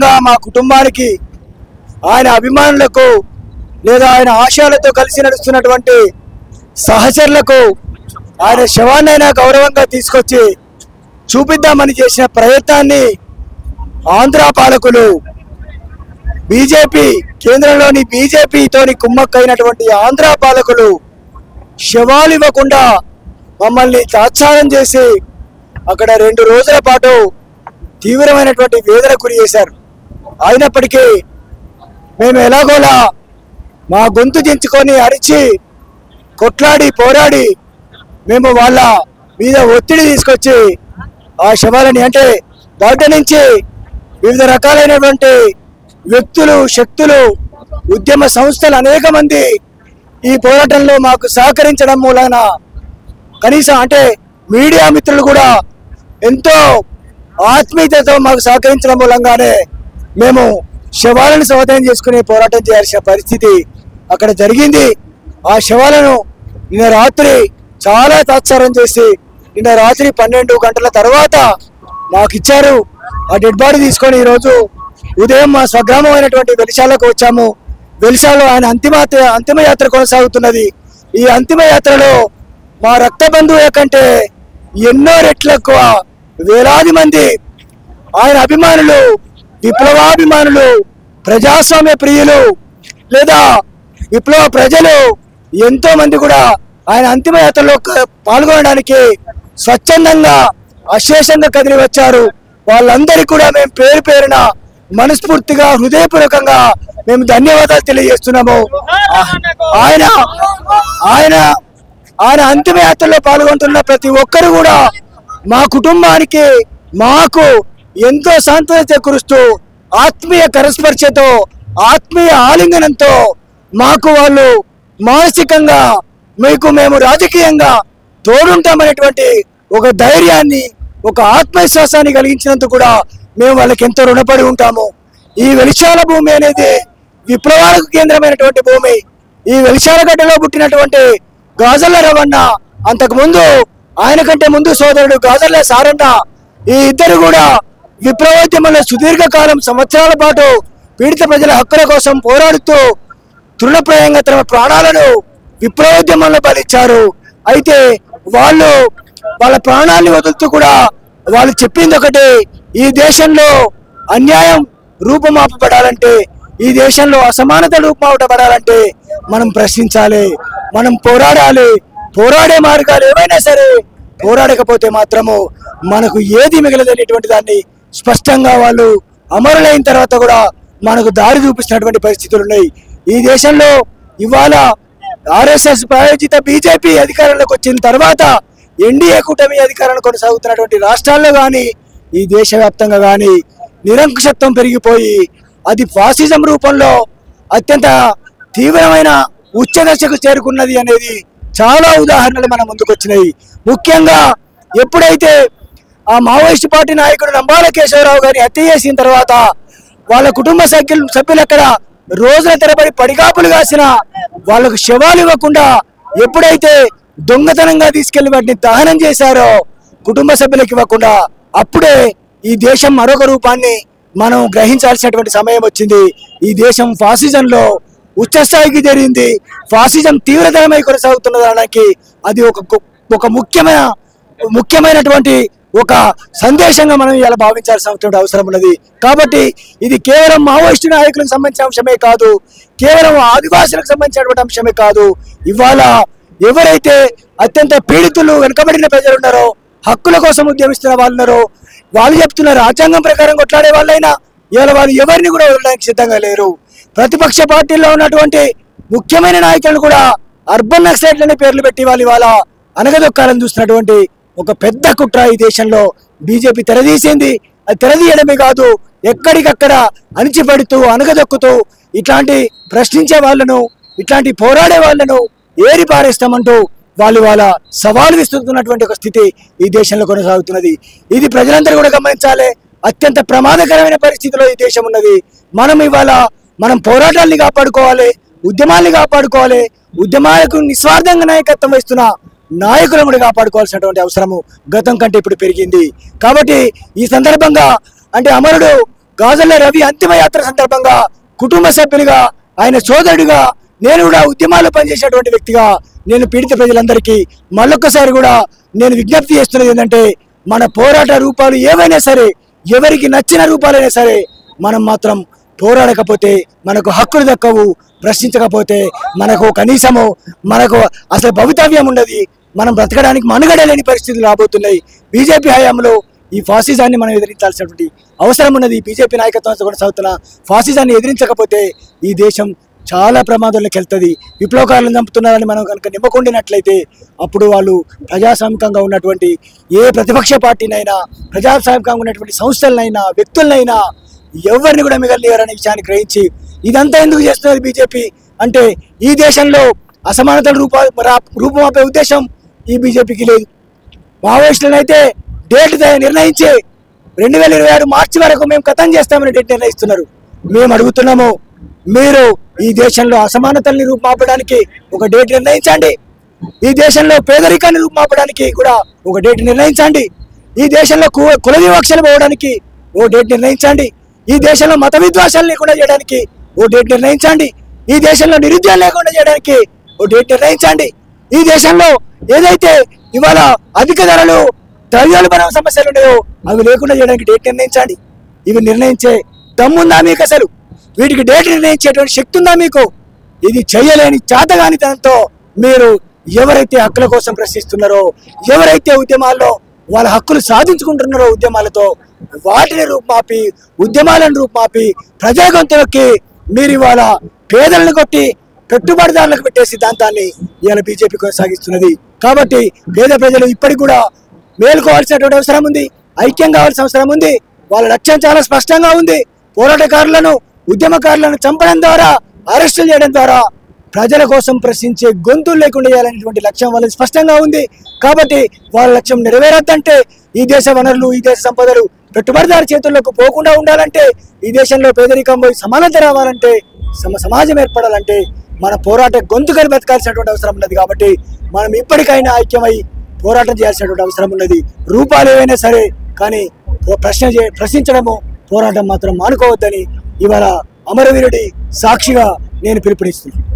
ముఖ్యంగా మా కుటుంబానికి, ఆయన అభిమానులకు, లేదా ఆయన ఆశయాలతో కలిసి నడుస్తున్నటువంటి సహచరులకు ఆయన శవాన్నైనా గౌరవంగా తీసుకొచ్చి చూపిద్దామని చేసిన ప్రయత్నాన్ని ఆంధ్ర పాలకులు, బీజేపీ కేంద్రంలోని బీజేపీతోని కుమ్మక్కైనటువంటి ఆంధ్ర పాలకులు శవాలు ఇవ్వకుండా మమ్మల్ని తాత్సారం చేసి అక్కడ 2 రోజుల పాటు తీవ్రమైనటువంటి వేదన గురి చేశారు. అయినప్పటికీ మేము ఎలాగోలా మా గొంతు దించుకొని అరిచి కొట్లాడి పోరాడి మేము వాళ్ళ మీద ఒత్తిడి తీసుకొచ్చి ఆ శవాలని, అంటే బయట నుంచి వివిధ రకాలైనటువంటి వ్యక్తులు, శక్తులు, ఉద్యమ సంస్థలు అనేక మంది ఈ పోరాటంలో మాకు సహకరించడం మూలన, కనీసం అంటే మీడియా మిత్రులు కూడా ఎంతో ఆత్మీయతతో మాకు సహకరించడం మూలంగానే మేము శవాలను స్వాధీనం చేసుకుని పోరాటం చేయాల్సిన పరిస్థితి అక్కడ జరిగింది. ఆ శవాలను నిన్న రాత్రి చాలా తాత్సారం చేసి నిన్న రాత్రి 12 గంటల తర్వాత మాకు ఇచ్చారు. ఆ డెడ్ బాడీ తీసుకొని ఈరోజు ఉదయం మా స్వగ్రామం అయినటువంటి వెలిశాలకు వచ్చాము. వెలిశాలో ఆయన అంతిమయాత్ర కొనసాగుతున్నది. ఈ అంతిమయాత్రలో మా రక్త బంధువుల కంటే ఎన్నో రెట్లు ఎక్కువ వేలాది మంది ఆయన అభిమానులు, విప్లవాభిమానులు, ప్రజాస్వామ్య ప్రియులు లేదా విప్లవ ప్రజలు ఎంతో మంది కూడా ఆయన అంతిమయాత్రలో పాల్గొనడానికి స్వచ్ఛందంగా అశేషంగా కదిలి వచ్చారు. వాళ్ళందరికీ కూడా మేము పేరు పేరున మనస్ఫూర్తిగా హృదయపూర్వకంగా మేము ధన్యవాదాలు తెలియజేస్తున్నాము. ఆయన ఆయన ఆయన అంతిమయాత్రలో పాల్గొంటున్న ప్రతి ఒక్కరు కూడా మా కుటుంబానికి, మాకు ఎంతో సాంత్వన చేకూరుస్తూ ఆత్మీయ కరస్పర్శతో, ఆత్మీయ ఆలింగనంతో మాకు వాళ్ళు మానసికంగా, మీకు మేము రాజకీయంగా తోడుంటామనేటువంటి ఒక ధైర్యాన్ని, ఒక ఆత్మవిశ్వాసాన్ని కలిగించినందుకు కూడా మేము వాళ్ళకి ఎంతో రుణపడి ఉంటాము. ఈ వెలిశాల భూమి అనేది విప్లవాలకు కేంద్రమైనటువంటి భూమి. ఈ వెలిశాలగడ్డలో పుట్టినటువంటి గాజర్ల రవణ, అంతకుముందు ఆయన కంటే ముందు సోదరుడు గాజర్ల సారన్న, ఈ ఇద్దరు కూడా విప్లవోద్యమంలో సుదీర్ఘకాలం సంవత్సరాల పాటు పీడిత ప్రజల హక్కుల కోసం పోరాడుతూ తృణప్రాయంగా తమ ప్రాణాలను విప్లవోద్యమంలో బలిచ్చారు. అయితే వాళ్ళు వాళ్ళ ప్రాణాన్ని వదులుతూ కూడా వాళ్ళు చెప్పింది ఒకటి, ఈ దేశంలో అన్యాయం రూపుమాపబడాలంటే, ఈ దేశంలో అసమానత రూపుమాపబడాలంటే మనం ప్రశ్నించాలి, మనం పోరాడాలి. పోరాడే మార్గాలు ఏమైనా సరే, పోరాడకపోతే మాత్రము మనకు ఏది మిగలదనేటువంటి దాన్ని స్పష్టంగా వాళ్ళు అమరులైన తర్వాత కూడా మనకు దారి చూపిస్తున్నటువంటి పరిస్థితులు ఉన్నాయి. ఈ దేశంలో ఇవాళ ఆర్ఎస్ఎస్ ప్రాయోజిత బీజేపీ అధికారంలోకి వచ్చిన తర్వాత ఎన్డీఏ కూటమి అధికారాన్ని కొనసాగుతున్నటువంటి రాష్ట్రాల్లో కానీ, ఈ దేశవ్యాప్తంగా కానీ నిరంకుశత్వం పెరిగిపోయి అది ఫాసిజం రూపంలో అత్యంత తీవ్రమైన ఉచ్చదశకు చేరుకున్నది అనేది చాలా ఉదాహరణలు మన ముందుకు వచ్చినాయి. ముఖ్యంగా ఎప్పుడైతే ఆ మావోయిస్టు పార్టీ నాయకుడు నంబాల కేశవరావు గారిని హత్య చేసిన తర్వాత వాళ్ళ కుటుంబ సభ్యులు అక్కడ రోజుల తరబడి పడిగాపులు కాసిన వాళ్ళకు శవాలు ఇవ్వకుండా ఎప్పుడైతే దొంగతనంగా తీసుకెళ్లి వాటిని దహనం చేశారో కుటుంబ సభ్యులకు ఇవ్వకుండా, అప్పుడే ఈ దేశం మరొక రూపాన్ని మనం గ్రహించాల్సినటువంటి సమయం వచ్చింది. ఈ దేశం ఫాసిజంలో ఉచ్చస్థాయికి జరిగింది. ఫాసిజం తీవ్రతరమై కొనసాగుతున్న దానికి అది ఒక ముఖ్యమైనటువంటి ఒక సందేశంగా మనం ఇలా భావించాల్సినటువంటి అవసరం ఉన్నది. కాబట్టి ఇది కేవలం మావోయిస్టు నాయకులకు సంబంధించిన అంశమే కాదు, కేవలం ఆదివాసులకు సంబంధించినటువంటి అంశమే కాదు. ఇవాళ ఎవరైతే అత్యంత పీడితులు, వెనుకబడిన ప్రజలు ఉన్నారో, హక్కుల కోసం ఉద్యమిస్తున్న వాళ్ళు ఉన్నారో, వాళ్ళు చెప్తున్న రాజ్యాంగం ప్రకారం కొట్లాడే వాళ్ళైనా ఇవాళ వాళ్ళు ఎవరిని కూడా వదలడానికి సిద్ధంగా లేరు. ప్రతిపక్ష పార్టీల్లో ఉన్నటువంటి ముఖ్యమైన నాయకులను కూడా అర్బన్ నక్సలైట్లని పేర్లు పెట్టి వాళ్ళు ఇవాళ అనగదొక్కాలని చూస్తున్నటువంటి ఒక పెద్ద కుట్ర ఈ దేశంలో బీజేపీ తెరదీసింది. అది తెరదీయడమే కాదు, ఎక్కడికక్కడ అణిచిపెడుతూ, అనగదొక్కుతూ ఇట్లాంటి ప్రశ్నించే వాళ్ళను, ఇట్లాంటి పోరాడే వాళ్ళను ఏరి పారేస్తామంటూ వాళ్ళు వాళ్ళ సవాలు విస్తున్నటువంటి ఒక స్థితి ఈ దేశంలో కొనసాగుతున్నది. ఇది ప్రజలందరూ కూడా గమనించాలి. అత్యంత ప్రమాదకరమైన పరిస్థితిలో ఈ దేశం ఉన్నది. మనం పోరాటాన్ని కాపాడుకోవాలి, ఉద్యమాన్ని కాపాడుకోవాలి. ఉద్యమాలకు నిస్వార్థంగా నాయకత్వం వహిస్తున్న నాయకులను కూడా కాపాడుకోవాల్సినటువంటి అవసరము గతం కంటే ఇప్పుడు పెరిగింది. కాబట్టి ఈ సందర్భంగా అంటే అమరుడు గాజుల రవి అంతిమయాత్ర సందర్భంగా కుటుంబ సభ్యులుగా ఆయన సోదరుడిగా నేను కూడా ఉద్యమాల్లో పనిచేసేటువంటి వ్యక్తిగా నేను పీడిత ప్రజలందరికీ మళ్ళొక్కసారి కూడా నేను విజ్ఞప్తి చేస్తున్నది ఏంటంటే మన పోరాట రూపాలు ఏవైనా సరే, ఎవరికి నచ్చిన రూపాలైనా సరే, మనం మాత్రం పోరాడకపోతే మనకు హక్కులు దక్కవు, ప్రశ్నించకపోతే మనకు కనీసము మనకు అసలు భవితవ్యం ఉండదు, మనం బ్రతకడానికి మనుగడ లేని పరిస్థితులు రాబోతున్నాయి. బీజేపీ హయాంలో ఈ ఫాసిజాన్ని మనం ఎదిరించాల్సినటువంటి అవసరం ఉన్నది. బీజేపీ నాయకత్వంతో కొనసాగుతున్న ఫాసిజాన్ని ఎదిరించకపోతే ఈ దేశం చాలా ప్రమాదంలోకి వెళ్తుంది. విప్లవకారులను చంపుతున్నారని మనం కనుక నిమ్మకుండినట్లయితే అప్పుడు వాళ్ళు ప్రజాస్వామికంగా ఉన్నటువంటి ఏ ప్రతిపక్ష పార్టీనైనా, ప్రజాస్వామికంగా ఉన్నటువంటి సంస్థలనైనా, వ్యక్తులనైనా ఎవరిని కూడా మిగలలేరనే విషయాన్ని గ్రహించి ఇదంతా ఎందుకు చేస్తున్నది బీజేపీ అంటే ఈ దేశంలో అసమానతలు రూపమాపే ఉద్దేశం ఈ బీజేపీకి లేదు. మావోయిస్టులనైతే డేట్ నిర్ణయించి 2026 మార్చి వరకు మేము ఖతం చేస్తామని డేట్ నిర్ణయిస్తున్నారు. మేము అడుగుతున్నాము, మీరు ఈ దేశంలో అసమానతల్ని రూపుమాపడానికి ఒక డేట్ నిర్ణయించండి. ఈ దేశంలో పేదరికాన్ని రూపుమాపడానికి కూడా ఒక డేట్ నిర్ణయించండి. ఈ దేశంలో కుల వివక్షలు పోవడానికి ఓ డేట్ నిర్ణయించండి. ఈ దేశంలో మత విద్వేషాలు లేకుండా చేయడానికి ఓ డేట్ నిర్ణయించండి. ఈ దేశంలో నిరుద్యోగం లేకుండా చేయడానికి ఓ డేట్ నిర్ణయించండి. ఈ దేశంలో ఏదైతే ఇవాళ అధిక ధరలు, ద్రవ్యోల్బణం సమస్యలు ఉన్నాయో అవి లేకుండా చేయడానికి డేట్ నిర్ణయించండి. ఇవి నిర్ణయించే దమ్ముందా మీకు? అసలు వీటికి డేట్ నిర్ణయించేటువంటి శక్తి ఉందా మీకు? ఇది చేయలేని చేతగానితనంతో మీరు ఎవరైతే హక్కుల కోసం ప్రశ్నిస్తున్నారో, ఎవరైతే ఉద్యమాల్లో వాళ్ళ హక్కులు సాధించుకుంటున్నారో ఉద్యమాలతో, వాటిని రూపుమాపి, ఉద్యమాలను రూపుమాపి ప్రజా గొంతులకి మీరు ఇవాళ పేదలను కొట్టి పెట్టుబడిదారులకు పెట్టే సిద్ధాంతాన్ని ఇవాళ బీజేపీ కొనసాగిస్తున్నది. కాబట్టి పేద ప్రజలు ఇప్పటికి కూడా మేలుకోవాల్సినటువంటి అవసరం ఉంది, ఐక్యం కావాల్సిన అవసరం ఉంది. వాళ్ళ లక్ష్యం చాలా స్పష్టంగా ఉంది. పోరాటకారులను, ఉద్యమకారులను చంపడం ద్వారా, అరెస్టులు చేయడం ద్వారా ప్రజల కోసం ప్రశ్నించే గొంతులు లేకుండా చేయాలనేటువంటి లక్ష్యం వాళ్ళకి స్పష్టంగా ఉంది. కాబట్టి వాళ్ళ లక్ష్యం నెరవేరద్దంటే, ఈ దేశ వనరులు, ఈ దేశ సంపదలు పెట్టుబడిదారు చేతుల్లోకి పోకుండా ఉండాలంటే, ఈ దేశంలో పేదరికం పోయి సమానత రావాలంటే, సమాజం ఏర్పడాలంటే మన పోరాట గొంతుకని బతకాల్సినటువంటి అవసరం ఉన్నది. కాబట్టి మనం ఇప్పటికైనా ఐక్యమై పోరాటం చేయాల్సినటువంటి అవసరం ఉన్నది. రూపాలు ఏవైనా సరే, కానీ ప్రశ్నించడము, పోరాటం మాత్రం మానుకోవద్దని ఇవాళ అమరవీరుడి సాక్షిగా నేను పిలుపునిస్తున్నాను.